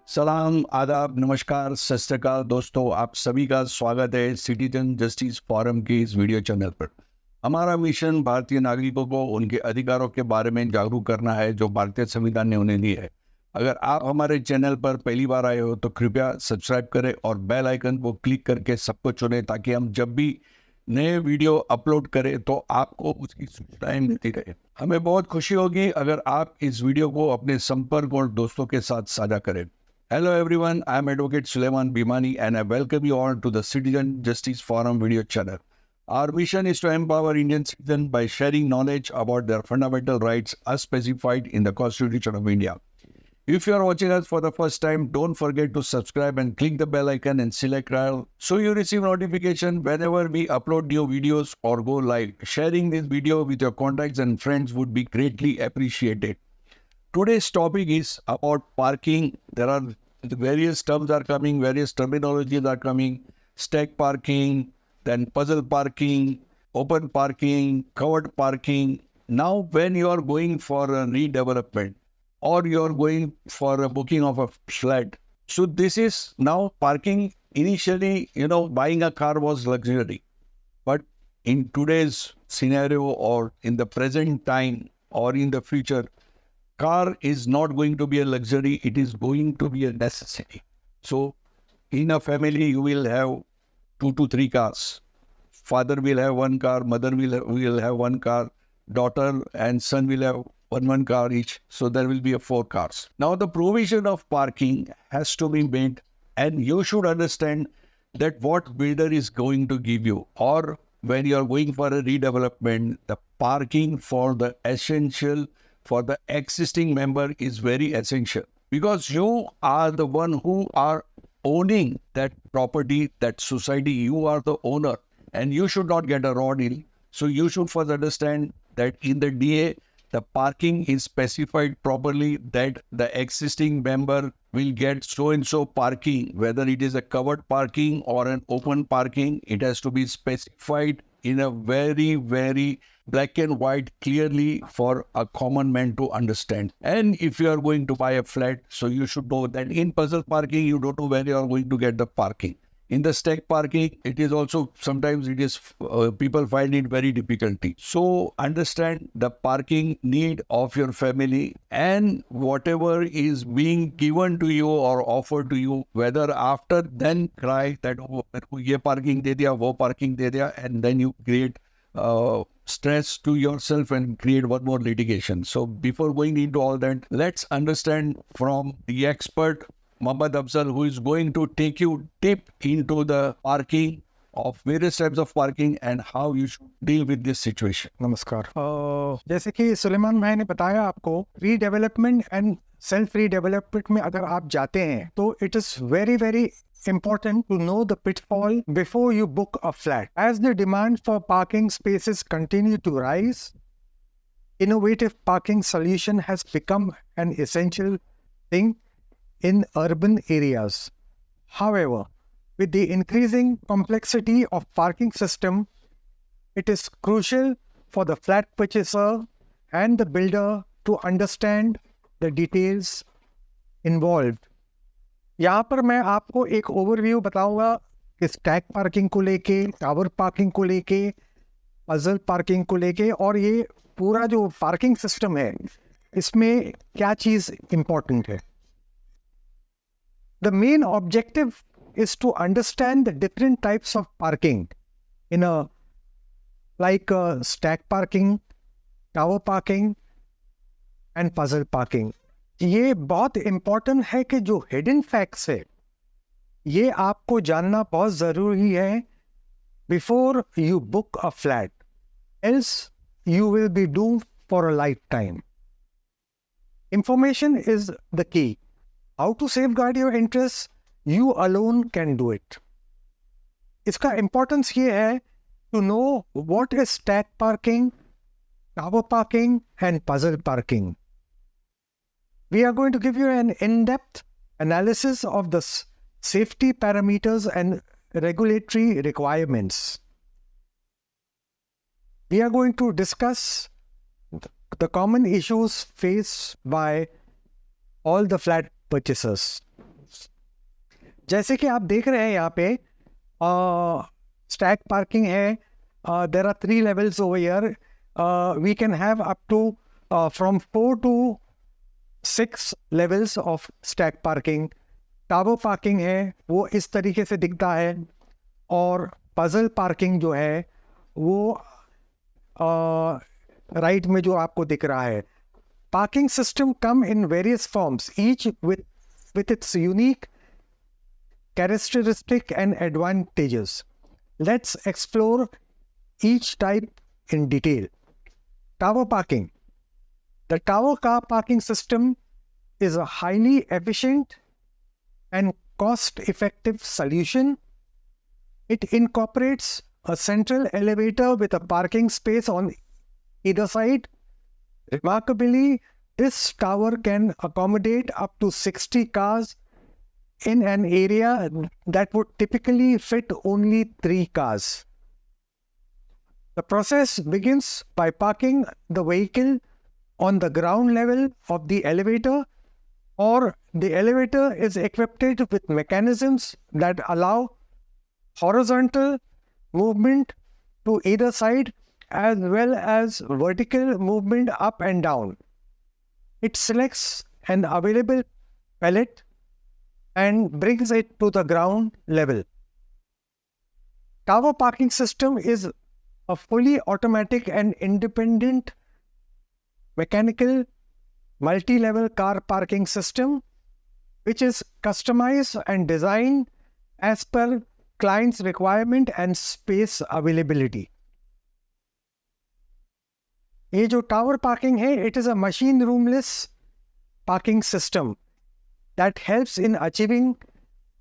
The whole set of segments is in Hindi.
सलाम, आदाब, नमस्कार, सत श्री अकाल दोस्तों, आप सभी का स्वागत है सिटीजन जस्टिस फोरम के इस वीडियो चैनल पर। हमारा मिशन भारतीय नागरिकों को उनके अधिकारों के बारे में जागरूक करना है जो भारतीय संविधान ने उन्हें दी है। अगर आप हमारे चैनल पर पहली बार आए हो तो कृपया सब्सक्राइब करें और बेल आइकन को क्लिक करके सबको चुनें ताकि हम जब भी नए वीडियो अपलोड करें तो आपको उसकी सूचनाएं मिलती रहे। हमें बहुत खुशी होगी अगर आप इस वीडियो को अपने संपर्क और दोस्तों के साथ साझा करें। Hello everyone, I am Advocate Suleiman Bhimani and I welcome you all to the Citizen Justice Forum video channel. Our mission is to empower Indian citizens by sharing knowledge about their fundamental rights as specified in the Constitution of India. If you are watching us for the first time, don't forget to subscribe and click the bell icon and select all so you receive notification whenever we upload new videos or go live. Sharing this video with your contacts and friends would be greatly appreciated. Today's topic is about parking. There are various terms are coming, various terminologies are coming, stack parking, then puzzle parking, open parking, covered parking. Now, when you are going for a redevelopment or you are going for a booking of a flat, so this is now parking. Initially, buying a car was luxury, but in today's scenario or in the present time or in the future, car is not going to be a luxury, it is going to be a necessity. So, in a family, you will have 2 to 3 cars. Father will have one car, mother will have one car, daughter and son will have one car each. So, there will be 4 cars. Now, the provision of parking has to be made, and you should understand that what builder is going to give you, or when you are going for a redevelopment, the parking for the essential for the existing member is very essential because you are the one who are owning that property, that society. You are the owner and you should not get a raw deal. So you should first understand that in the DA, the parking is specified properly that the existing member will get so and so parking, whether it is a covered parking or an open parking. It has to be specified in a very, very black and white clearly for a common man to understand. And if you are going to buy a flat, so you should know that in puzzle parking, you don't know where you are going to get the parking. In the stack parking, it is also sometimes it is people find it very difficulty. So understand the parking need of your family and whatever is being given to you or offered to you, whether after then cry that oh, ye parking de diya, wo parking de diya, and then you create stress to yourself and create one more litigation. So before going into all that, let's understand from the expert Mohammad Afzal, who is going to take you deep into the parking of various types of parking and how you should deal with this situation. नमस्कार। जैसे कि सुलेमान भाई ने बताया आपको, रीडेवलपमेंट एंड सेल्फ रीडेवलपमेंट में अगर आप जाते हैं तो it is very very important to know the pitfall before you book a flat. As the demand for parking spaces continue to rise, innovative parking solution has become an essential thing in urban areas. However, with the increasing complexity of parking system, it is crucial for the flat purchaser and the builder to understand the details involved. यहाँ पर मैं आपको एक ओवरव्यू बताऊंगा कि स्टैक पार्किंग को लेके, टावर पार्किंग को लेके, पजल पार्किंग को लेके, और ये पूरा जो पार्किंग सिस्टम है इसमें क्या चीज़ इम्पोर्टेंट है. The main objective is to understand the different types of parking in a stack parking, tower parking and puzzle parking. ये बहुत इम्पॉर्टेंट है कि जो हिडन फैक्ट्स है ये आपको जानना बहुत ज़रूरी है before you book a flat, else you will be doomed for a life time. Information is the key. How to safeguard your interests? You alone can do it. इसका importance ये है to know what is stack parking, tower parking and puzzle parking. We are going to give you an in-depth analysis of the safety parameters and regulatory requirements. We are going to discuss the common issues faced by all the flat purchasers. जैसे कि आप देख रहे हैं यहाँ पे स्टैक पार्किंग है. There are 3 levels over here. We can have up to from 4 to 6 levels of stack parking. Tower parking है वो इस तरीके से दिखता है, और पजल पार्किंग जो है वो राइट में जो आपको दिख रहा है. Parking system come in various forms, each with its unique characteristic and advantages. Let's explore each type in detail. Tower parking. The tower car parking system is a highly efficient and cost-effective solution. It incorporates a central elevator with a parking space on either side. Remarkably, this tower can accommodate up to 60 cars in an area that would typically fit only 3 cars. The process begins by parking the vehicle on the ground level of the elevator, or the elevator is equipped with mechanisms that allow horizontal movement to either side as well as vertical movement up and down. It selects an available pallet and brings it to the ground level. Tower parking system is a fully automatic and independent mechanical multi-level car parking system which is customized and designed as per client's requirement and space availability. ये जो टावर पार्किंग है, it is a machine roomless parking system that helps in achieving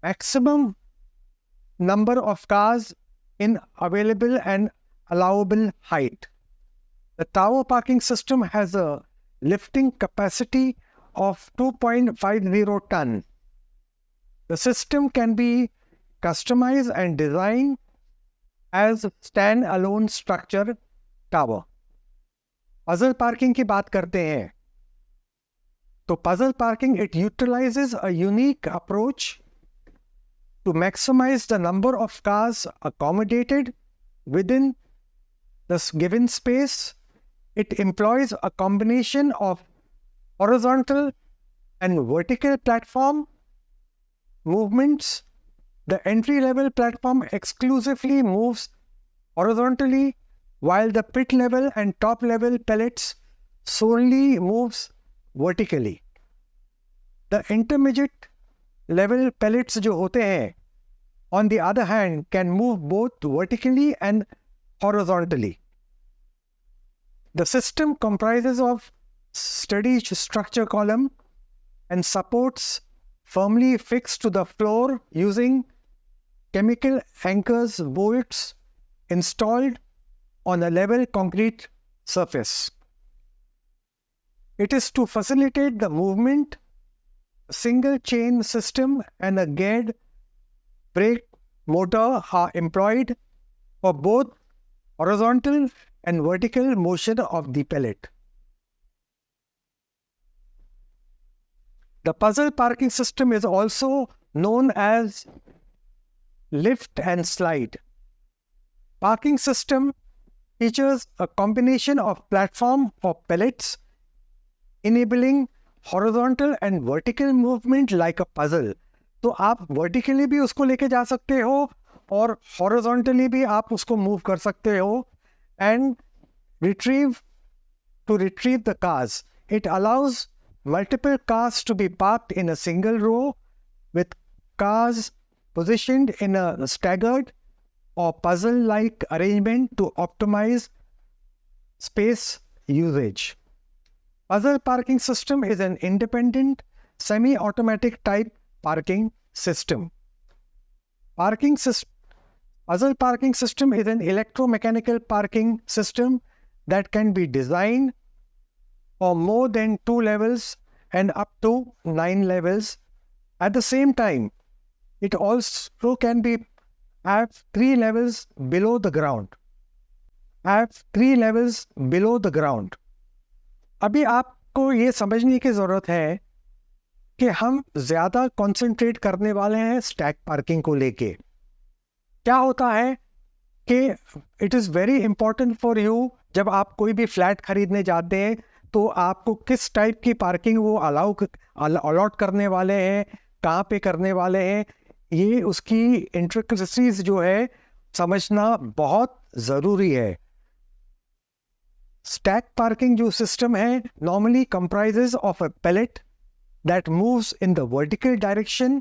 maximum number of cars in available and allowable height. The tower parking system has a lifting capacity of 2.50 ton. The system can be customized and designed as a stand-alone structure tower. Puzzle parking की बात करते हैं तो puzzle parking, it utilizes a unique approach to maximize the number of cars accommodated within this given space. It employs a combination of horizontal and vertical platform movements. The entry-level platform exclusively moves horizontally, while the pit level and top level pallets solely moves vertically. The intermediate level pallets जो होते हैं, on the other hand, can move both vertically and horizontally. The system comprises of steady structure column and supports firmly fixed to the floor using chemical anchors bolts installed on a level concrete surface. It is to facilitate the movement. A single chain system and a geared brake motor are employed for both horizontal and vertical motion of the pallet. The puzzle parking system is also known as lift and slide. Parking system features a combination of platform for pallets, enabling horizontal and vertical movement like a puzzle. तो आप vertically भी उसको लेके जा सकते हो और horizontally भी आप उसको move कर सकते हो and retrieve the cars. It allows multiple cars to be parked in a single row with cars positioned in a staggered or puzzle-like arrangement to optimize space usage. Puzzle parking system is an independent, semi-automatic type parking system. Puzzle parking system is an electromechanical parking system that can be designed for more than 2 levels and up to 9 levels. At the same time, it also can be have 3 levels below the ground. अभी आपको ये समझने की ज़रूरत है कि हम ज़्यादा कंसंट्रेट करने वाले हैं स्टैक पार्किंग को लेके। क्या होता है कि it is very important for you, जब आप कोई भी फ्लैट खरीदने जाते हैं तो आपको किस टाइप की पार्किंग वो अलॉट करने वाले हैं, कहाँ पे करने वाले हैं, ये उसकी इंट्रिकसीज जो है समझना बहुत ज़रूरी है। स्टैक पार्किंग जो सिस्टम है normally comprises of a pellet that moves in the vertical direction,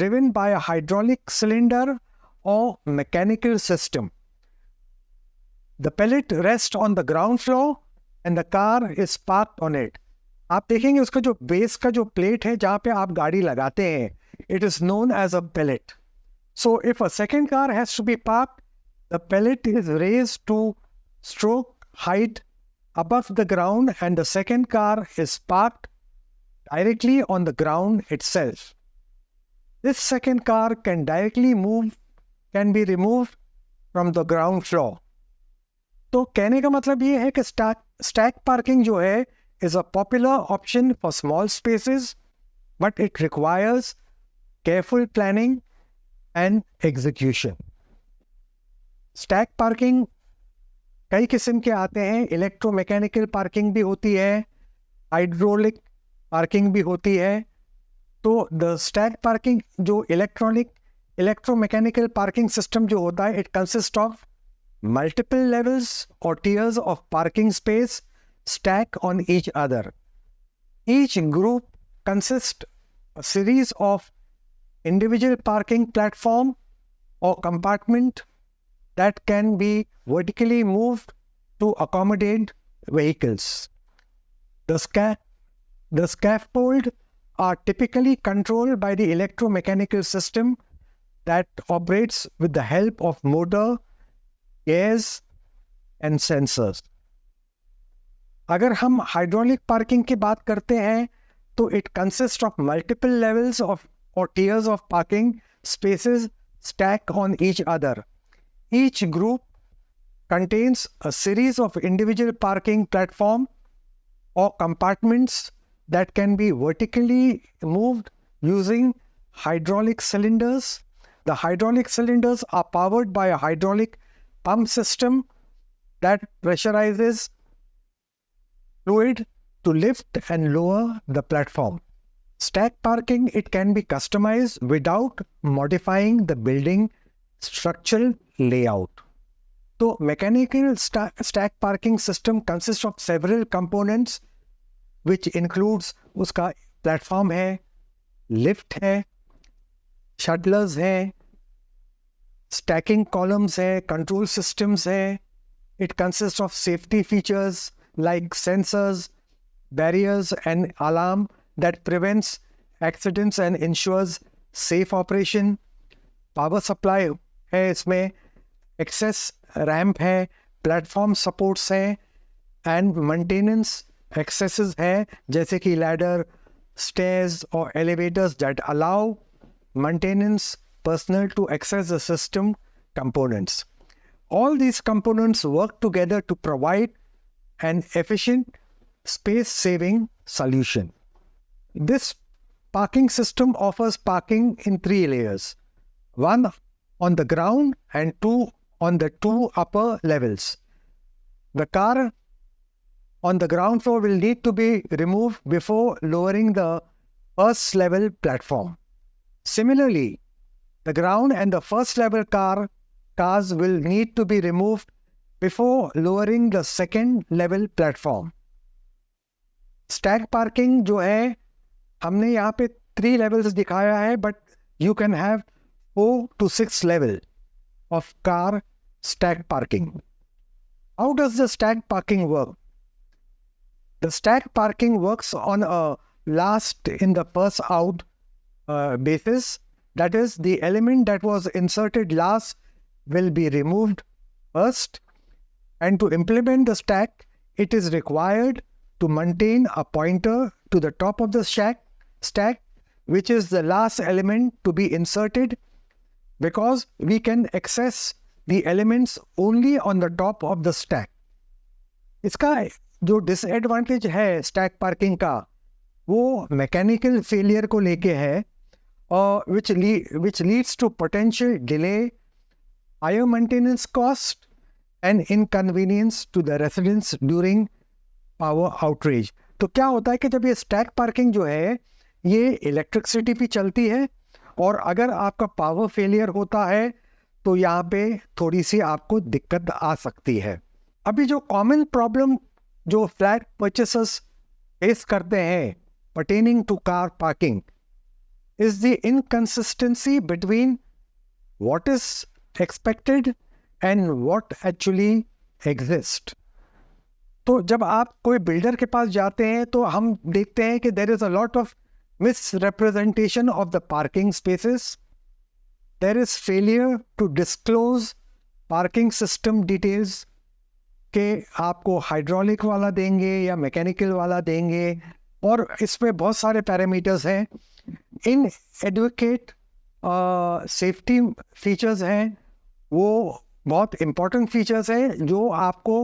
driven by a hydraulic cylinder or mechanical system. The pellet rests on the ground floor and the car is parked on it. आप देखेंगे उसका जो बेस का जो प्लेट है जहाँ पे आप गाड़ी लगाते हैं, it is known as a pellet. So if a second car has to be parked, the pellet is raised to stroke height above the ground and the second car is parked directly on the ground itself. This second car can be removed from the ground floor. तो कहने का मतलब ये है कि स्टैक पार्किंग जो है is a popular option for small spaces, but it requires careful planning and execution. Stack parking कई किस्म के आते हैं, इलेक्ट्रोमैकेनिकल पार्किंग भी होती है, हाइड्रोलिक पार्किंग भी होती है। तो द स्टैक पार्किंग जो इलेक्ट्रोमैकेनिकल पार्किंग सिस्टम जो होता है, it consist of multiple levels or tiers of parking space stacked on each other. Each group consists a series of individual parking platform or compartment that can be vertically moved to accommodate vehicles. The scaffold are typically controlled by the electromechanical system that operates with the help of motor, gears and sensors. अगर हम हाइड्रोलिक पार्किंग की बात करते हैं तो it consist of multiple levels of और tiers of parking spaces stack on each other. Each group contains a series of individual parking platform or compartments that can be vertically moved using hydraulic cylinders. The hydraulic cylinders are powered by a hydraulic pump system that pressurizes fluid to lift and lower the platform. Stack parking, it can be customized without modifying the building structural layout. So mechanical stack parking system consists of several components, which includes उसका platform है, lift है, shuttles है, stacking columns है, control systems है. It consists of safety features like sensors, barriers and alarm that prevents accidents and ensures safe operation. Power supply है इसमें, access ramp है, platform supports है and maintenance accesses है जैसे कि ladder, stairs or elevators that allow maintenance personnel to access the system components. All these components work together to provide an efficient space-saving solution. This parking system offers parking in 3 layers, 1 on the ground and 2 on the 2 upper levels. The car on the ground floor will need to be removed before lowering the first level platform. Similarly, the ground and the first level cars will need to be removed before lowering the second level platform. Stack parking जो है हमने यहाँ पे 3 levels दिखाया है, but you can have 4 to 6 level of car stack parking. How does the stack parking work? The stack parking works on a last in the first out basis. That is, the element that was inserted last will be removed first. And to implement the stack, it is required to maintain a pointer to the top of the stack, which is the last element to be inserted, because we can access the elements only on the top of the stack. इसका जो disadvantage है stack parking का, वो मैकेनिकल फेलियर को लेके है, और which leads to potential delay, higher maintenance cost and inconvenience to the residents during power outrage. तो क्या होता है कि जब ये स्टैक पार्किंग जो है ये इलेक्ट्रिसिटी पे चलती है, और अगर आपका पावर फेलियर होता है तो यहाँ पे थोड़ी सी आपको दिक्कत आ सकती है। अभी जो कॉमन प्रॉब्लम जो फ्लैट परचेसर्स फेस करते हैं pertaining to car parking is the inconsistency between what is expected and what actually exists. तो जब आप कोई बिल्डर के पास जाते हैं तो हम देखते हैं कि there is a lot of misrepresentation of the parking spaces. There is failure to disclose parking system details के आपको हाइड्रोलिक वाला देंगे या मैकेनिकल वाला देंगे, और इसमें बहुत सारे पैरामीटर्स हैं। इन एडवोकेट सेफ्टी फीचर्स हैं, वो बहुत इम्पोर्टेंट फीचर्स हैं जो आपको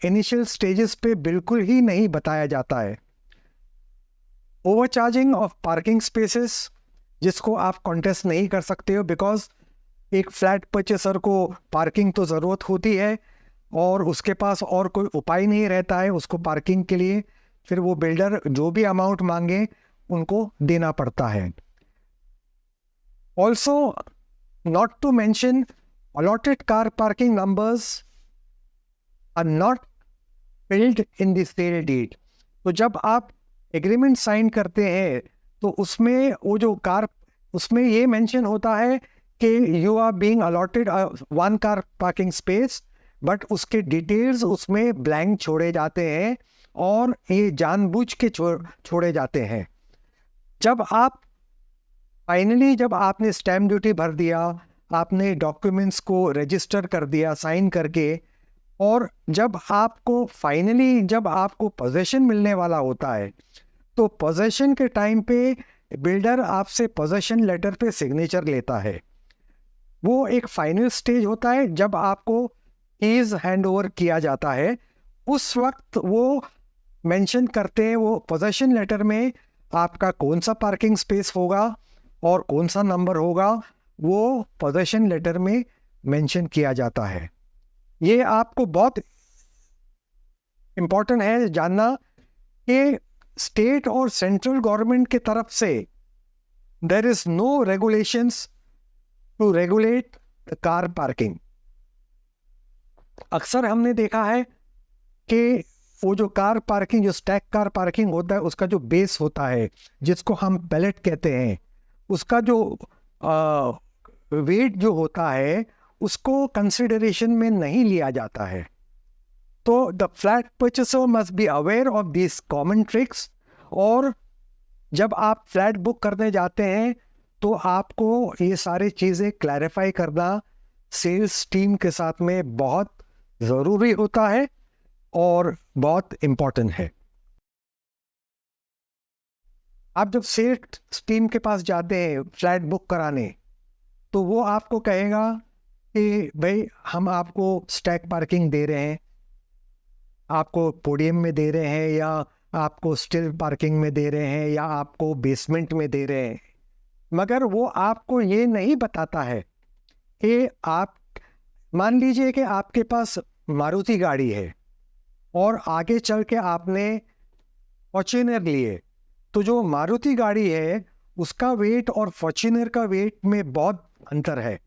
इनिशियल स्टेजेस पे बिल्कुल ही नहीं बताया जाता है। ओवरचार्जिंग ऑफ पार्किंग स्पेसेस, जिसको आप कॉन्टेस्ट नहीं कर सकते हो, बिकॉज एक फ्लैट परचेसर को पार्किंग तो ज़रूरत होती है और उसके पास और कोई उपाय नहीं रहता है उसको पार्किंग के लिए, फिर वो बिल्डर जो भी अमाउंट मांगे उनको देना पड़ता है। Also not to mention allotted car parking numbers are not filled in the sale deed. तो जब आप एग्रीमेंट साइन करते हैं तो उसमें वो जो कार, उसमें ये मेंशन होता है कि you are being allotted one car parking space, but उसके डिटेल्स उसमें ब्लैंक छोड़े जाते हैं और ये जानबूझ के छोड़े जाते हैं। जब आप फाइनली जब आपने स्टैम्प ड्यूटी भर दिया, आपने डॉक्यूमेंट्स को रजिस्टर कर दिया साइन करके, और जब आपको फाइनली जब आपको पोजेशन मिलने वाला होता है तो पोजेशन के टाइम पे बिल्डर आपसे पोजेशन लेटर पे सिग्नेचर लेता है। वो एक फाइनल स्टेज होता है जब आपको कीज हैंड ओवर किया जाता है। उस वक्त वो मेंशन करते हैं वो पोजेशन लेटर में आपका कौन सा पार्किंग स्पेस होगा और कौन सा नंबर होगा, वो पोजेशन लेटर में मेंशन किया जाता है। ये आपको बहुत इम्पोर्टेंट है जानना कि स्टेट और सेंट्रल गवर्नमेंट की तरफ से there is no regulations to regulate the car parking. अक्सर हमने देखा है कि वो जो कार पार्किंग, जो स्टैक कार पार्किंग होता है, उसका जो बेस होता है जिसको हम पैलेट कहते हैं, उसका जो वेट जो होता है उसको कंसिडरेशन में नहीं लिया जाता है। तो the flat purchaser must be aware of this common tricks, और जब आप फ्लैट बुक करने जाते हैं तो आपको ये सारी चीज़ें क्लैरिफाई करना सेल्स टीम के साथ में बहुत ज़रूरी होता है और बहुत इम्पोर्टेंट है। आप जब सेल्स टीम के पास जाते हैं फ्लैट बुक कराने, तो वो आपको कहेगा कि भाई हम आपको स्टैक पार्किंग दे रहे हैं, आपको पोडियम में दे रहे हैं, या आपको स्टिल पार्किंग में दे रहे हैं, या आपको बेसमेंट में दे रहे हैं, मगर वो आपको ये नहीं बताता है कि आप मान लीजिए कि आपके पास मारुति गाड़ी है और आगे चल के आपने फॉर्च्यूनर लिए, तो जो मारुति गाड़ी है उसका वेट और फॉर्च्यूनर का वेट में बहुत अंतर है।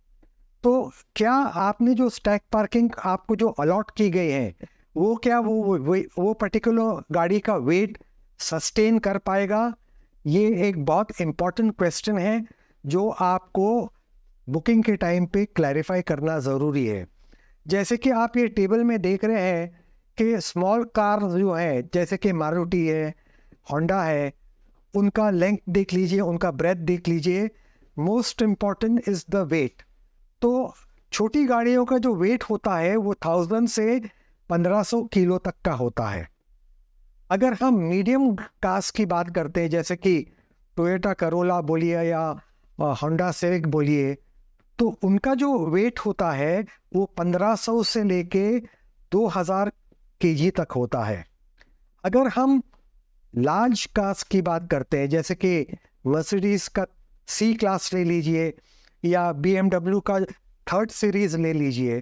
तो क्या आपने जो स्टैक पार्किंग आपको जो अलॉट की गई है वो क्या वो पर्टिकुलर गाड़ी का वेट सस्टेन कर पाएगा? ये एक बहुत इम्पॉर्टेंट क्वेश्चन है जो आपको बुकिंग के टाइम पे क्लैरिफाई करना ज़रूरी है। जैसे कि आप ये टेबल में देख रहे हैं कि स्मॉल कार जो है, जैसे कि मारुति है, होंडा है, उनका लेंथ देख लीजिए, उनका ब्रेथ देख लीजिए। Most important is the weight. तो छोटी गाड़ियों का जो वेट होता है वो 1000 से 1500 किलो तक का होता है। अगर हम मीडियम कार्स की बात करते हैं, जैसे कि टोयोटा करोला बोलिए या होंडा सिविक बोलिए, तो उनका जो वेट होता है वो 1500 से लेके 2000 केजी तक होता है। अगर हम लार्ज कार्स की बात करते हैं, जैसे कि मर्सिडीज का सी क्लास ले लीजिए या BMW का 3rd सीरीज ले लीजिए,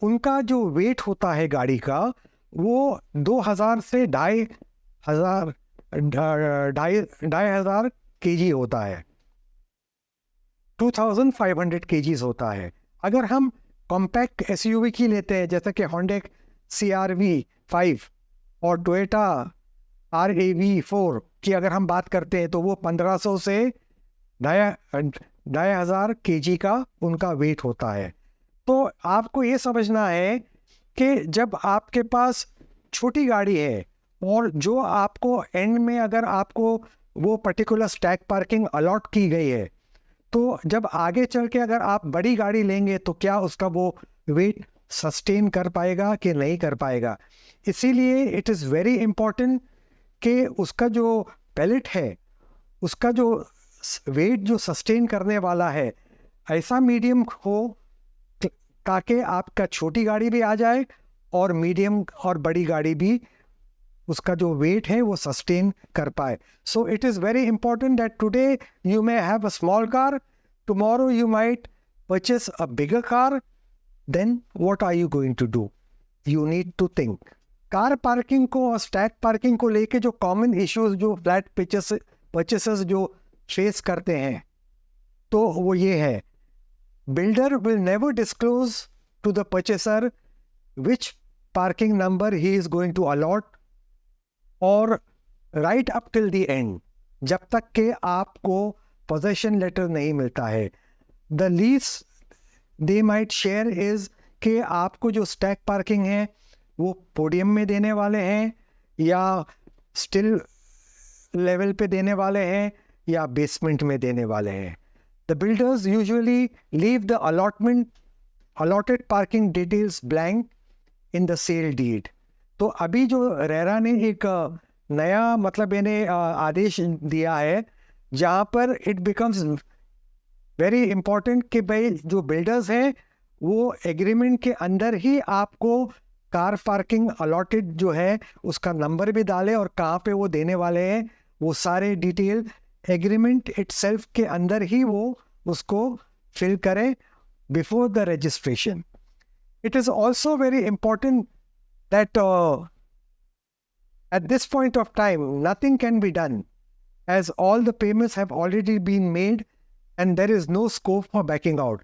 उनका जो वेट होता है गाड़ी का वो 2000 से 2500 केजी होता है, 2500 केजीज होता है। अगर हम कॉम्पैक्ट SUV की लेते हैं जैसे कि Hyundai CR-V 5 और Toyota RAV4 की अगर हम बात करते हैं तो वो 1500 से 2500 केजी का उनका वेट होता है। तो आपको ये समझना है कि जब आपके पास छोटी गाड़ी है और जो आपको एंड में अगर आपको वो पर्टिकुलर स्टैक पार्किंग अलॉट की गई है, तो जब आगे चल के अगर आप बड़ी गाड़ी लेंगे तो क्या उसका वो वेट सस्टेन कर पाएगा कि नहीं कर पाएगा। इसीलिए इट इज़ वेरी इम्पॉर्टेंट कि उसका जो पैलेट है, उसका जो वेट जो सस्टेन करने वाला है, ऐसा मीडियम हो ताकि आपका छोटी गाड़ी भी आ जाए और मीडियम और बड़ी गाड़ी भी उसका जो वेट है वो सस्टेन कर पाए। So it is very important that today you may have a small car, tomorrow you might purchase a bigger car, then what are you going to do? You need to think. Car parking को और स्टैक पार्किंग को लेके जो कॉमन इश्यूज जो फ्लैट परचेसेस जो फेस करते हैं, तो वो ये है, builder will never disclose to the purchaser which parking number he is going to allot or right up till the end, जब तक के आपको possession letter नहीं मिलता है। The lease they might share is कि आपको जो स्टैक पार्किंग है वो पोडियम में देने वाले हैं या स्टिल लेवल पे देने वाले हैं या बेसमेंट में देने वाले हैं। The builders usually leave the allotted parking details blank in the sale deed. तो अभी जो रेरा ने एक नया मतलब इन्हें आदेश दिया है जहाँ पर इट बिकम्स वेरी इम्पोर्टेंट कि भाई जो बिल्डर्स हैं वो एग्रीमेंट के अंदर ही आपको कार पार्किंग अलॉटेड जो है उसका नंबर भी डाले और कहाँ पे वो देने वाले हैं वो सारे डिटेल एग्रीमेंट इटसेल्फ के अंदर ही वो उसको फिल करें before the registration. It is also very important that at this point of time nothing can be done as all the payments have already been made and there is no scope for backing out.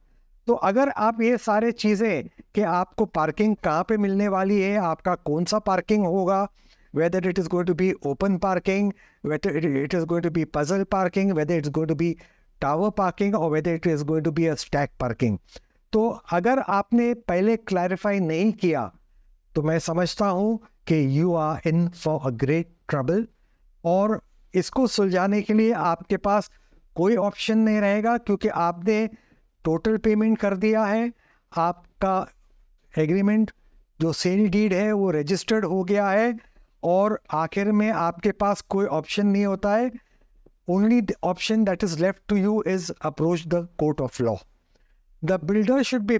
तो अगर आप ये सारे चीज़ें कि आपको पार्किंग कहाँ पे मिलने वाली है, आपका कौन सा पार्किंग होगा, whether it is going to be open parking, whether it is going to be puzzle parking, whether it's going to be tower parking or whether it is going to be a stack parking, तो अगर आपने पहले क्लैरिफाई नहीं किया तो मैं समझता हूँ कि you are in for a great trouble और इसको सुलझाने के लिए आपके पास कोई ऑप्शन नहीं रहेगा क्योंकि आपने टोटल पेमेंट कर दिया है, आपका एग्रीमेंट जो सेल डीड है वो रजिस्टर्ड हो गया है और आखिर में आपके पास कोई ऑप्शन नहीं होता है। Only option that is left to you is approach the court of law. The builder should be,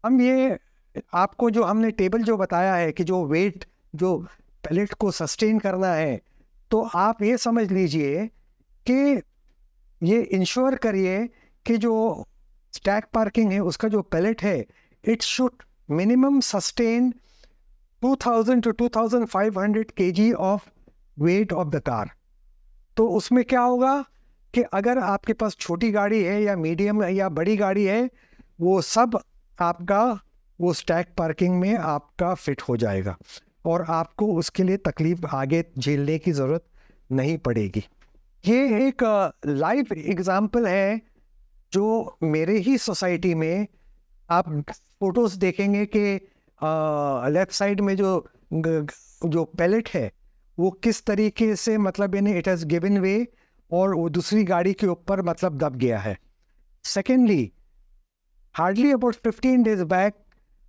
हम ये आपको जो हमने टेबल जो बताया है कि जो वेट जो पैलेट को सस्टेन करना है, तो आप ये समझ लीजिए कि ये इंश्योर करिए कि जो स्टैक पार्किंग है उसका जो पैलेट है it should minimum sustain 2000 to 2500 kg of weight of the car. तो उसमें क्या होगा कि अगर आपके पास छोटी गाड़ी है या मीडियम या बड़ी गाड़ी है, वो सब आपका वो स्टैक पार्किंग में आपका फिट हो जाएगा और आपको उसके लिए तकलीफ आगे झेलने की ज़रूरत नहीं पड़ेगी। ये एक लाइव एग्जाम्पल है जो मेरे ही सोसाइटी में आप फोटोज़ देखेंगे कि लेफ़्ट साइड में जो पैलेट है वो किस तरीके से मतलब यानी इट हैज़ गिवन वे और वो दूसरी गाड़ी के ऊपर मतलब दब गया है। Secondly, hardly about 15 days back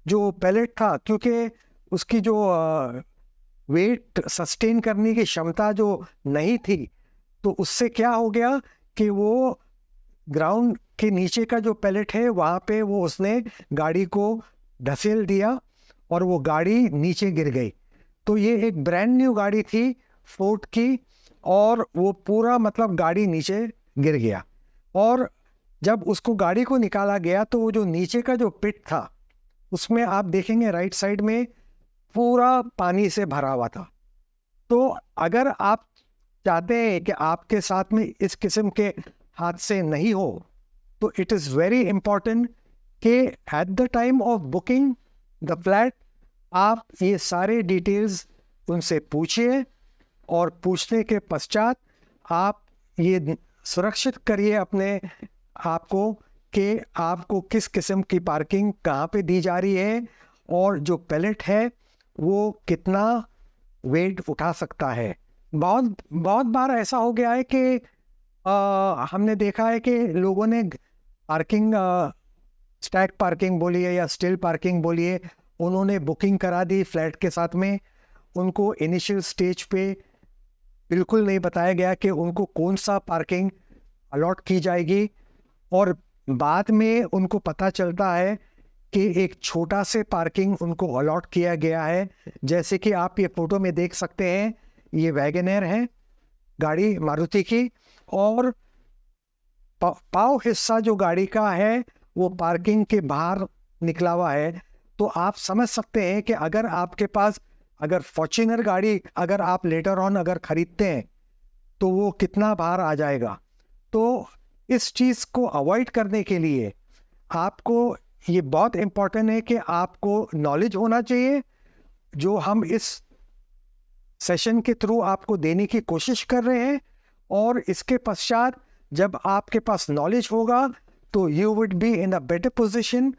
जो पैलेट था, क्योंकि उसकी जो वेट सस्टेन करने की क्षमता जो नहीं थी, तो उससे क्या हो गया कि वो ग्राउंड के नीचे का जो पैलेट है वहाँ पे वो उसने गाड़ी को ढसेल दिया और वो गाड़ी नीचे गिर गई। तो ये एक ब्रांड न्यू गाड़ी थी फुट की और वो पूरा मतलब गाड़ी नीचे गिर गया। और जब उसको गाड़ी को निकाला गया तो वो जो नीचे का जो पिट था उसमें आप देखेंगे राइट साइड में पूरा पानी से भरा हुआ था। तो अगर आप चाहते हैं कि आपके साथ में इस किस्म के हादसे नहीं हो तो इट इज़ वेरी इम्पॉर्टेंट कि eight the time of booking the flat आप ये सारे डिटेल्स उनसे पूछिए और पूछने के पश्चात आप ये सुरक्षित करिए अपने आप को कि आपको किस किस्म की पार्किंग कहाँ पे दी जा रही है और जो पैलेट है वो कितना वेट उठा सकता है। बहुत बहुत बार ऐसा हो गया है कि हमने देखा है कि लोगों ने पार्किंग स्टैक पार्किंग बोलिए या स्टिल पार्किंग बोलिए, उन्होंने बुकिंग करा दी फ्लैट के साथ में। उनको इनिशियल स्टेज पे बिल्कुल नहीं बताया गया कि उनको कौन सा पार्किंग अलॉट की जाएगी और बाद में उनको पता चलता है कि एक छोटा से पार्किंग उनको अलॉट किया गया है। जैसे कि आप ये फोटो में देख सकते हैं, ये वैगनर है गाड़ी मारुति की और पाव हिस्सा जो गाड़ी का है वो पार्किंग के बाहर निकला हुआ है। तो आप समझ सकते हैं कि अगर आपके पास अगर फॉर्च्यूनर गाड़ी अगर आप लेटर ऑन अगर खरीदते हैं तो वो कितना बाहर आ जाएगा। तो इस चीज़ को अवॉइड करने के लिए आपको ये बहुत इम्पोर्टेंट है कि आपको नॉलेज होना चाहिए, जो हम इस सेशन के थ्रू आपको देने की कोशिश कर रहे हैं। और इसके पश्चात जब आपके पास नॉलेज होगा तो you would be in a better position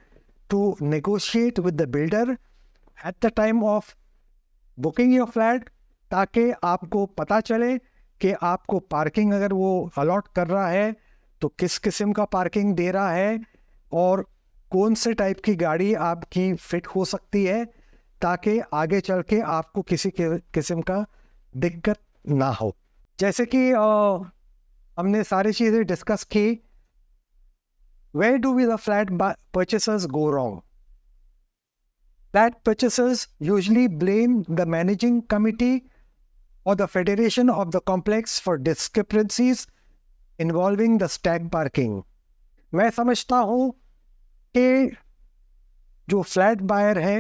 to negotiate with the builder at the time of booking your flat, ताकि आपको पता चले कि आपको पार्किंग अगर वो अलॉट कर रहा है तो किस किस्म का पार्किंग दे रहा है और कौन से टाइप की गाड़ी आपकी फिट हो सकती है, ताकि आगे चल के आपको किसी किस्म का दिक्कत ना हो। जैसे कि हमने सारी चीज़ें डिस्कस की, where do we the flat purchasers go wrong? Flat purchasers usually blame the managing committee or the federation of the complex for discrepancies involving the stack parking. मैं समझता हूँ कि जो फ्लैट बायर है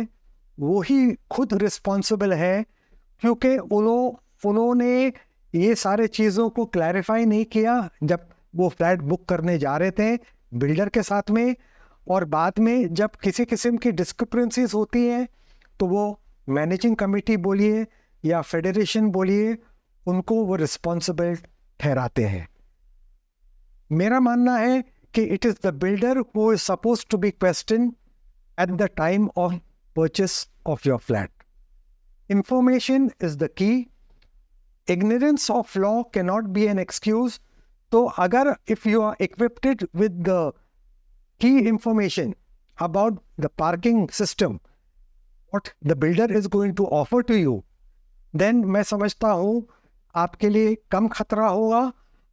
वो ही खुद रिस्पॉन्सिबल है, क्योंकि उन्होंने ये सारे चीज़ों को क्लैरिफाई नहीं किया जब वो फ्लैट बुक करने जा रहे थे बिल्डर के साथ में। और बाद में जब किसी किस्म की डिस्क्रिपेंसीज होती हैं तो वो मैनेजिंग कमेटी बोलिए या फेडरेशन बोलिए, उनको वो रिस्पॉन्सिबल ठहराते हैं। मेरा मानना है कि it is the builder who is suppose to be question at the time of purchase of your flat. Information is the key. Ignorance of law can not be an excuse. तो अगर if you are equipped with the key information about the parking system, what the builder is going to offer to you, then मैं समझता हूँ आपके लिए कम खतरा होगा।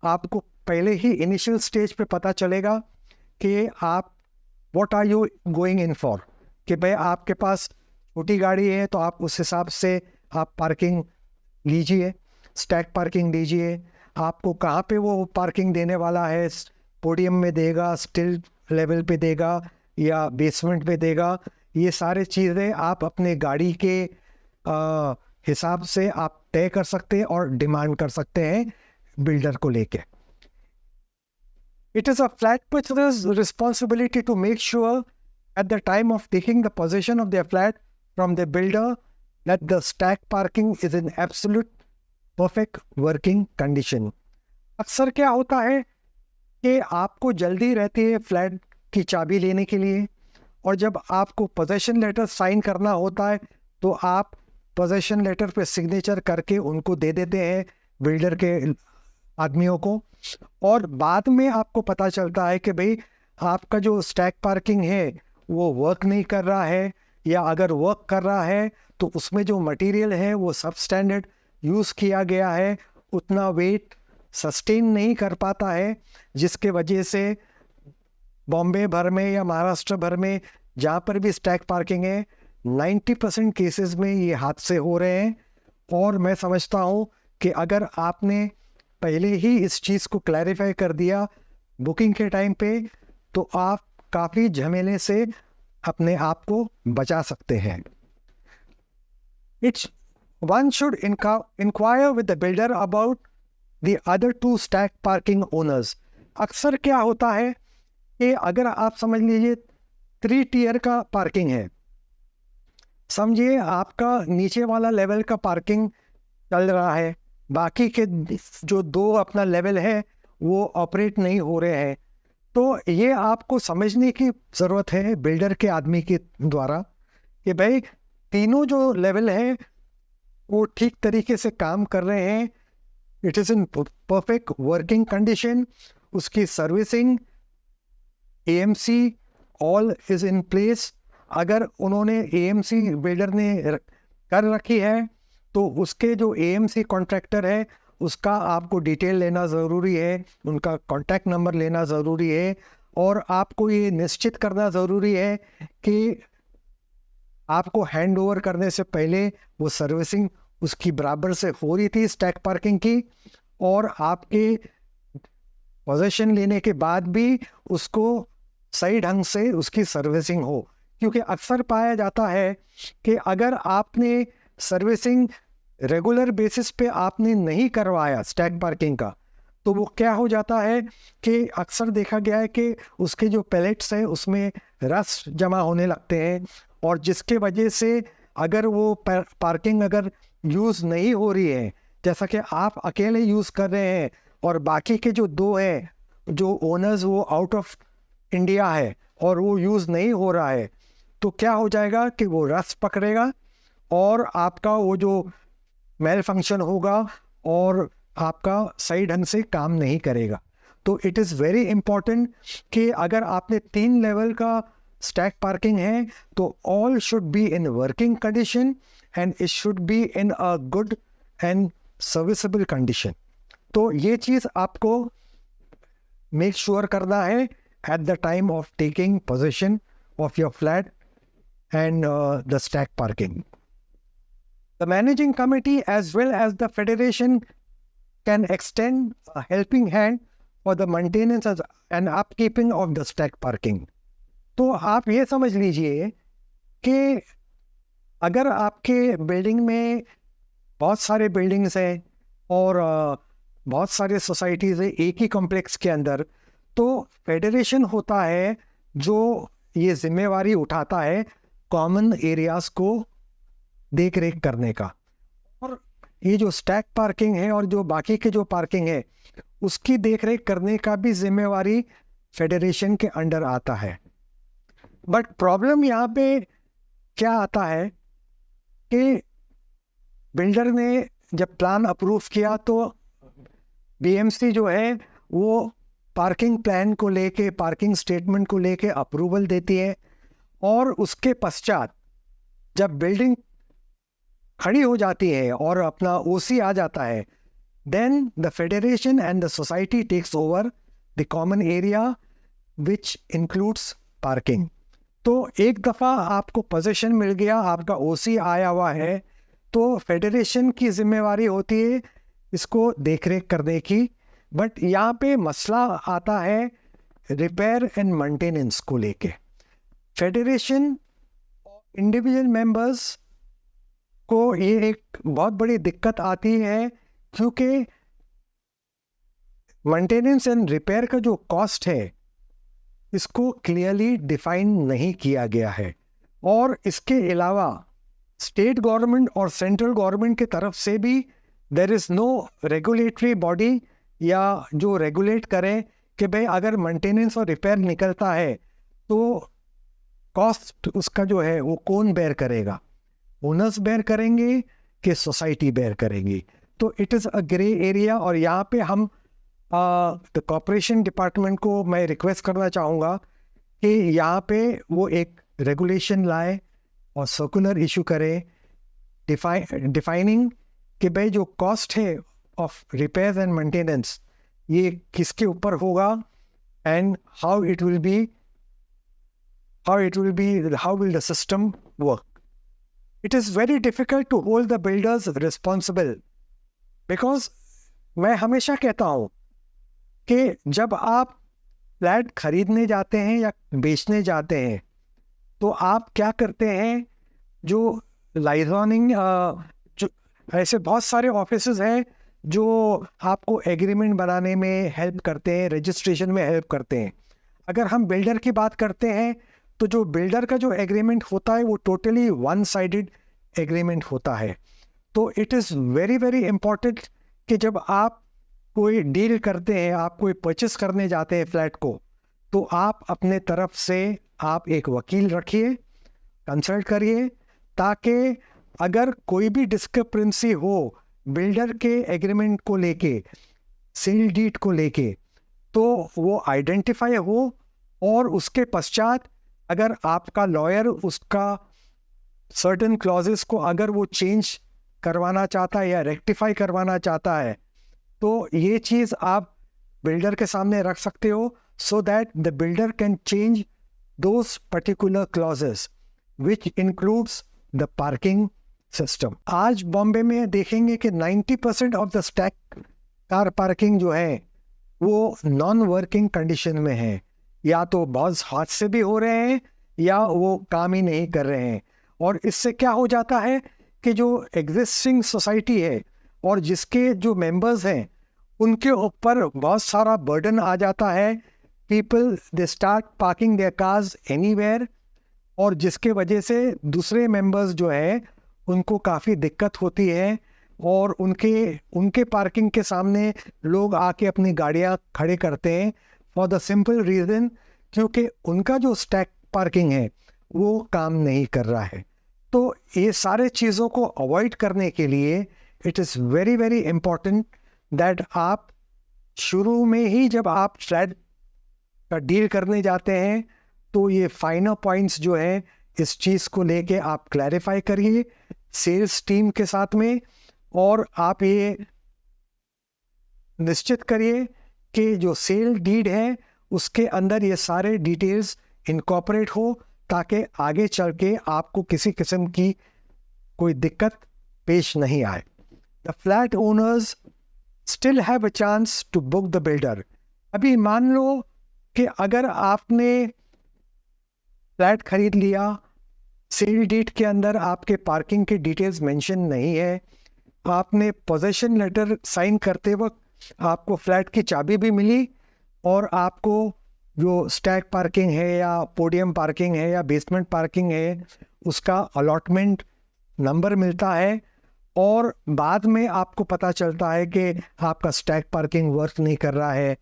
आपको पहले ही इनिशियल स्टेज पे पता चलेगा कि आप what are you going in for, कि भाई आपके पास छोटी गाड़ी है तो आप उस हिसाब से आप पार्किंग लीजिए, स्टैक पार्किंग लीजिए। आपको कहाँ पे वो पार्किंग देने वाला है, पोडियम में देगा, स्टिल लेवल पे देगा या बेसमेंट पे देगा, ये सारे चीज़ें आप अपने गाड़ी के हिसाब से आप तय कर सकते हैं और डिमांड कर सकते हैं बिल्डर को लेके। It is a flat purchasers responsibility to make sure at the time of taking the position of their flat from the builder that the stack parking is in absolute perfect working condition. अक्सर क्या होता है कि आपको जल्दी रहती है फ्लैट की चाबी लेने के लिए, और जब आपको पोजेशन लेटर साइन करना होता है तो आप पोजेशन लेटर पे सिग्नेचर करके उनको दे देते हैं बिल्डर के आदमियों को, और बाद में आपको पता चलता है कि भाई आपका जो स्टैक पार्किंग है वो वर्क नहीं कर रहा है, या अगर वर्क कर रहा है तो उसमें जो मटेरियल है वो सब स्टैंडर्ड यूज़ किया गया है, उतना वेट सस्टेन नहीं कर पाता है, जिसके वजह से बॉम्बे भर में या महाराष्ट्र भर में जहाँ पर भी स्टैक पार्किंग है 90% केसेस में ये हादसे हो रहे हैं। और मैं समझता हूँ कि अगर आपने पहले ही इस चीज़ को क्लैरिफाई कर दिया बुकिंग के टाइम पे, तो आप काफ़ी झमेले से अपने आप को बचा सकते हैं. One should inquire with the builder about the other two stack parking owners. अक्सर क्या होता है कि अगर आप समझ लीजिए 3 टियर का पार्किंग है, समझिए आपका नीचे वाला लेवल का पार्किंग चल रहा है, बाकी के जो 2 अपना लेवल है वो ऑपरेट नहीं हो रहे हैं. तो ये आपको समझने की ज़रूरत है बिल्डर के आदमी के द्वारा कि भाई तीनों जो लेवल है वो ठीक तरीके से काम कर रहे हैं, it is in perfect working condition, उसकी servicing AMC all is in place. अगर उन्होंने AMC बिल्डर ने कर रखी है तो उसके जो AMC कॉन्ट्रैक्टर है उसका आपको डिटेल लेना ज़रूरी है, उनका कॉन्टैक्ट नंबर लेना ज़रूरी है, और आपको ये निश्चित करना ज़रूरी है कि आपको हैंड ओवर करने से पहले वो सर्विसिंग उसकी बराबर से हो रही थी स्टैक पार्किंग की, और आपके पोजीशन लेने के बाद भी उसको सही ढंग से उसकी सर्विसिंग हो. क्योंकि अक्सर पाया जाता है कि अगर आपने सर्विसिंग रेगुलर बेसिस पे आपने नहीं करवाया स्टैक पार्किंग का, तो वो क्या हो जाता है कि अक्सर देखा गया है कि उसके जो पैलेट्स हैं उसमें रस्ट जमा होने लगते हैं, और जिसके वजह से अगर वो पार्किंग अगर यूज़ नहीं हो रही है, जैसा कि आप अकेले यूज़ कर रहे हैं और बाकी के जो 2 हैं जो ओनर्स वो आउट ऑफ इंडिया है और वो यूज़ नहीं हो रहा है, तो क्या हो जाएगा कि वो रस्ट पकड़ेगा और आपका वो जो मेल फंक्शन होगा और आपका सही ढंग से काम नहीं करेगा. तो इट इज़ वेरी इम्पॉर्टेंट कि अगर आपने 3 लेवल का स्टैक पार्किंग है तो all should be in working condition and it should be in a good and serviceable condition. तो ये चीज़ आपको मेक श्योर करना है eight the time of taking position of your flat and the stack parking. The managing committee as well as the federation can extend a helping hand for the maintenance and upkeeping of the stack parking. तो आप ये समझ लीजिए कि अगर आपके बिल्डिंग में बहुत सारे बिल्डिंग्स हैं और बहुत सारे सोसाइटीज़ हैं एक ही कॉम्प्लेक्स के अंदर, तो फेडरेशन होता है जो ये जिम्मेवारी उठाता है कॉमन एरियाज़ को देख रेख करने का, और ये जो स्टैक पार्किंग है और जो बाकी के जो पार्किंग है उसकी देख रेख करने का भी जिम्मेवारी फेडरेशन के अंडर आता है. बट प्रॉब्लम यहाँ पे क्या आता है कि बिल्डर ने जब प्लान अप्रूव किया तो BMC जो है वो पार्किंग प्लान को लेके, पार्किंग स्टेटमेंट को लेके अप्रूवल देती है, और उसके पश्चात जब बिल्डिंग खड़ी हो जाती है और अपना OC आ जाता है, then the federation and the society takes over the common area which includes parking. तो एक दफ़ा आपको पोजीशन मिल गया, आपका OC आया हुआ है, तो फेडरेशन की जिम्मेवारी होती है इसको देख रेख करने की. बट यहाँ पे मसला आता है रिपेयर एंड मेंटेनेंस को लेके. फेडरेशन इंडिविजुअल मेंबर्स को ये एक बहुत बड़ी दिक्कत आती है, क्योंकि मेंटेनेंस एंड रिपेयर का जो कॉस्ट है इसको क्लियरली डिफाइन नहीं किया गया है, और इसके अलावा स्टेट गवर्नमेंट और सेंट्रल गवर्नमेंट की तरफ से भी there is no regulatory body या जो रेगुलेट करें कि भाई अगर मेंटेनेंस और रिपेयर निकलता है तो कॉस्ट उसका जो है वो कौन बेयर करेगा, ओनर्स बेयर करेंगे कि सोसाइटी बेयर करेंगी. तो it is a grey area, और यहाँ पे हम द कॉर्पोरेशन डिपार्टमेंट को मैं रिक्वेस्ट करना चाहूँगा कि यहाँ पे वो एक रेगुलेशन लाए और सर्कुलर इशू करे डिफाइनिंग कि भाई जो कॉस्ट है ऑफ रिपेयर एंड मेंटेनेंस ये किसके ऊपर होगा, and how will the system work. It is very difficult to hold the builders responsible because मैं हमेशा कहता हूँ कि जब आप फ्लैट खरीदने जाते हैं या बेचने जाते हैं तो आप क्या करते हैं, जो लाइजनिंग जो ऐसे बहुत सारे ऑफिसेज हैं जो आपको एग्रीमेंट बनाने में हेल्प करते हैं, रजिस्ट्रेशन में हेल्प करते हैं। अगर हम बिल्डर की बात करते हैं तो जो बिल्डर का जो एग्रीमेंट होता है वो टोटली वन साइडेड एग्रीमेंट होता है। तो it is very very important कि जब आप कोई डील करते हैं, आप कोई परचेस करने जाते हैं फ्लैट को, तो आप अपने तरफ से आप एक वकील रखिए, कंसल्ट करिए, ताकि अगर कोई भी डिस्क्रिपेंसी हो बिल्डर के एग्रीमेंट को लेके, सेल डीड को लेके, तो वो आइडेंटिफाई हो और उसके पश्चात अगर आपका लॉयर उसका सर्टेन क्लॉजेस को अगर वो चेंज करवाना चाहता है या रेक्टिफाई करवाना चाहता है, तो ये चीज़ आप बिल्डर के सामने रख सकते हो, so that the builder can change those particular clauses which includes the parking system. आज बॉम्बे में देखेंगे कि 90% of the stack car parking जो है वो नॉन वर्किंग कंडीशन में है, या तो बहुत हादसे भी हो रहे हैं या वो काम ही नहीं कर रहे हैं। और इससे क्या हो जाता है कि जो एग्जिस्टिंग सोसाइटी है और जिसके जो मेंबर्स हैं उनके ऊपर बहुत सारा बर्डन आ जाता है। People they start parking their cars anywhere, और जिसके वजह से दूसरे मेंबर्स जो है उनको काफ़ी दिक्कत होती है, और उनके पार्किंग के सामने लोग आके अपनी गाड़ियाँ खड़े करते हैं फॉर द सिंपल रीज़न क्योंकि उनका जो स्टैक पार्किंग है वो काम नहीं कर रहा है। तो ये सारे चीज़ों को अवॉइड करने के लिए it is very very important that आप शुरू में ही जब आप फ्लैट का डील करने जाते हैं तो ये फाइनल पॉइंट्स जो है इस चीज़ को लेके आप क्लैरिफाई करिए सेल्स टीम के साथ में, और आप ये निश्चित करिए कि जो सेल डीड है उसके अंदर ये सारे डिटेल्स इनकॉर्पोरेट हो, ताकि आगे चल के आपको किसी किस्म की कोई दिक्कत पेश नहीं आए। The flat owners still have a chance to book the builder. अभी मान लो कि अगर आपने फ्लैट खरीद लिया, सेल डीड के अंदर आपके पार्किंग के डिटेल्स मेंशन नहीं है, आपने पोजेशन लेटर साइन करते वक्त आपको फ्लैट की चाबी भी मिली, और आपको जो स्टैक पार्किंग है या पोडियम पार्किंग है या बेसमेंट पार्किंग है उसका अलॉटमेंट नंबर मिलता है, और बाद में आपको पता चलता है कि आपका स्टैक पार्किंग वर्क नहीं कर रहा है,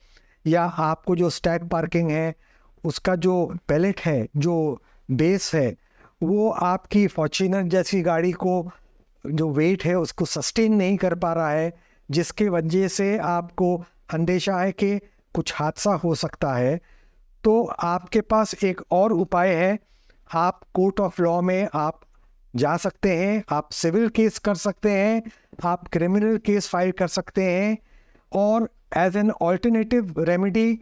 या आपको जो स्टैक पार्किंग है उसका जो पैलेट है, जो बेस है, वो आपकी फॉर्च्यूनर जैसी गाड़ी को जो वेट है उसको सस्टेन नहीं कर पा रहा है, जिसके वजह से आपको अंदेशा है कि कुछ हादसा हो सकता है। तो आपके पास एक और उपाय है, आप कोर्ट ऑफ लॉ में आप जा सकते हैं, आप सिविल केस कर सकते हैं, आप क्रिमिनल केस फाइल कर सकते हैं, और एज एन ऑल्टरनेटिव रेमेडी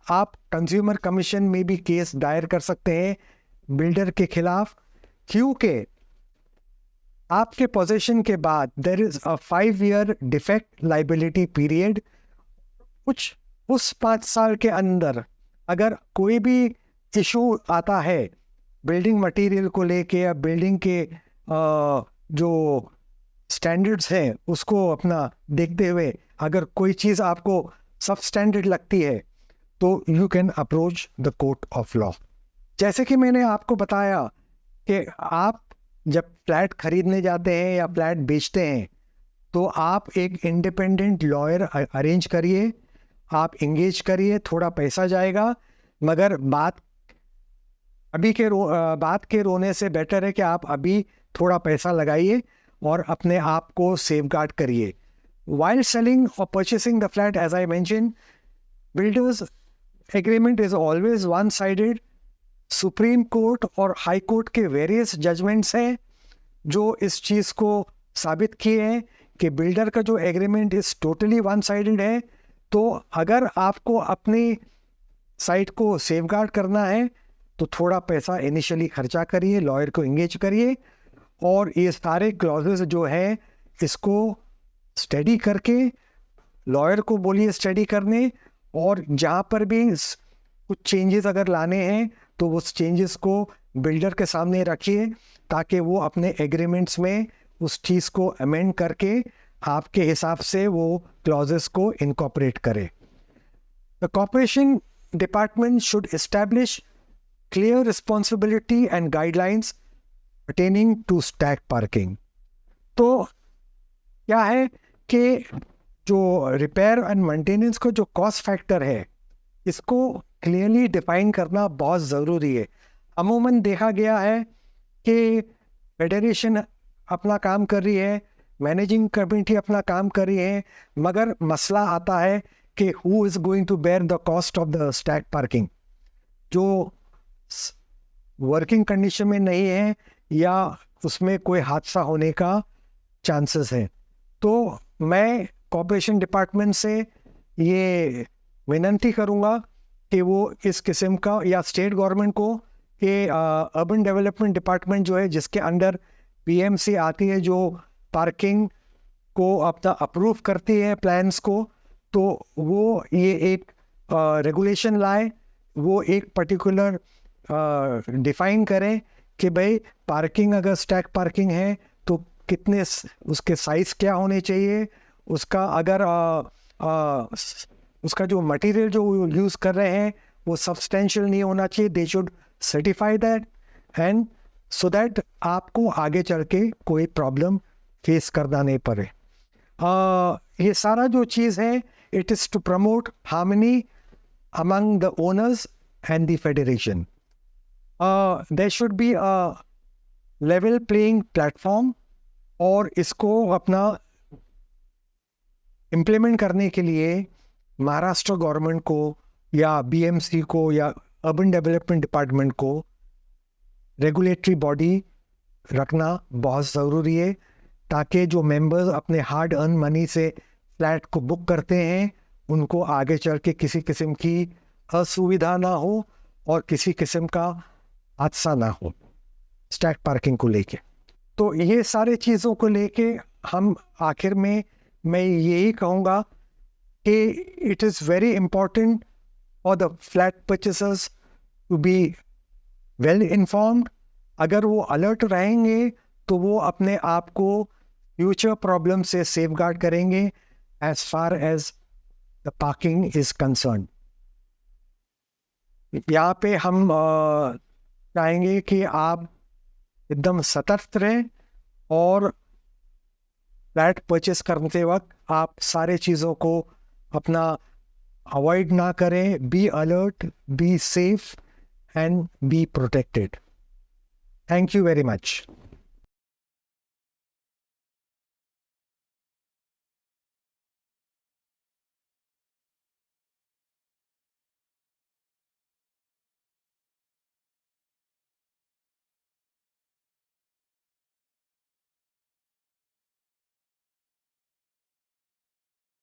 आप कंज्यूमर कमीशन में भी केस दायर कर सकते हैं बिल्डर के खिलाफ, क्योंकि आपके पोजीशन के बाद there is a 5 year defect liability period. कुछ उस 5 साल के अंदर अगर कोई भी इशू आता है बिल्डिंग मटेरियल को लेके या बिल्डिंग के जो स्टैंडर्ड्स हैं उसको अपना देखते हुए अगर कोई चीज़ आपको सब स्टैंडर्ड लगती है तो you can approach the court of law. जैसे कि मैंने आपको बताया कि आप जब फ्लैट खरीदने जाते हैं या फ्लैट बेचते हैं तो आप एक इंडिपेंडेंट लॉयर अरेंज करिए, आप इंगेज करिए, थोड़ा पैसा जाएगा, मगर बात के रोने से बेटर है कि आप अभी थोड़ा पैसा लगाइए और अपने आप को सेफगार्ड करिए। While selling or purchasing the flat, as I mentioned, builder's agreement is always one-sided. Supreme court और हाई कोर्ट के वेरियस जजमेंट्स हैं जो इस चीज़ को साबित किए हैं कि बिल्डर का जो agreement is totally one sided है। तो अगर आपको अपनी साइट को सेफगार्ड करना है तो थोड़ा पैसा इनिशियली खर्चा करिए, लॉयर को इंगेज करिए, और ये सारे क्लॉजेस जो हैं इसको स्टडी करके लॉयर को बोलिए स्टडी करने, और जहाँ पर भी कुछ चेंजेस अगर लाने हैं तो उस चेंजेस को बिल्डर के सामने रखिए ताकि वो अपने एग्रीमेंट्स में उस चीज़ को अमेंड करके आपके हिसाब से वो क्लॉजेस को इनकॉर्पोरेट करे। The corporation department should establish clear responsibility and guidelines pertaining to stack parking. तो क्या है कि जो रिपेयर एंड मेंटेनेंस को जो कॉस्ट फैक्टर है, इसको क्लियरली डिफाइन करना बहुत ज़रूरी है। अमूमन देखा गया है कि फेडरेशन अपना काम कर रही है, मैनेजिंग कमेटी अपना काम कर रही है, मगर मसला आता है कि who is going to bear the cost of the stack parking, जो वर्किंग कंडीशन में नहीं है या उसमें कोई हादसा होने का चांसेस है। तो मैं कॉर्पोरेशन डिपार्टमेंट से ये विनती करूँगा कि वो इस किस्म का, या स्टेट गवर्नमेंट को कि अर्बन डेवलपमेंट डिपार्टमेंट जो है जिसके अंडर पीएमसी आती है, जो पार्किंग को अपना अप्रूव करती है प्लान्स को, तो वो ये एक रेगुलेशन लाए, वो एक पर्टिकुलर डिफाइन करें कि भाई पार्किंग अगर स्टैक पार्किंग है तो कितने उसके साइज़ क्या होने चाहिए, उसका अगर उसका जो मटेरियल जो यूज़ कर रहे हैं वो सब्सटेंशियल नहीं होना चाहिए। They should certify that, and so that आपको आगे चल के कोई प्रॉब्लम फेस करना नहीं पड़े। ये सारा जो चीज़ है, it is to promote harmony among the owners and the federation. There should be a level playing platform, और इसको अपना इम्प्लीमेंट करने के लिए महाराष्ट्र गवर्नमेंट को या बीएमसी को या अर्बन डेवलपमेंट डिपार्टमेंट को रेगुलेटरी बॉडी रखना बहुत ज़रूरी है, ताकि जो मेंबर्स अपने हार्ड अर्न मनी से फ्लैट को बुक करते हैं उनको आगे चल के किसी किस्म की असुविधा ना हो और किसी किस्म का हादसा ना हो स्टैक पार्किंग को लेके। तो ये सारे चीज़ों को लेके हम आखिर में मैं यही कहूँगा कि it is very important for the flat purchasers to be well informed. अगर वो अलर्ट रहेंगे तो वो अपने आप को फ्यूचर प्रॉब्लम से सेफगार्ड करेंगे as far as the parking is concern. यहाँ पे हम चाहेंगे कि आप एकदम सतर्क रहें और फ्लैट परचेस करते वक्त आप सारे चीज़ों को अपना अवॉइड ना करें। Be alert, be safe and be protected. Thank you very much.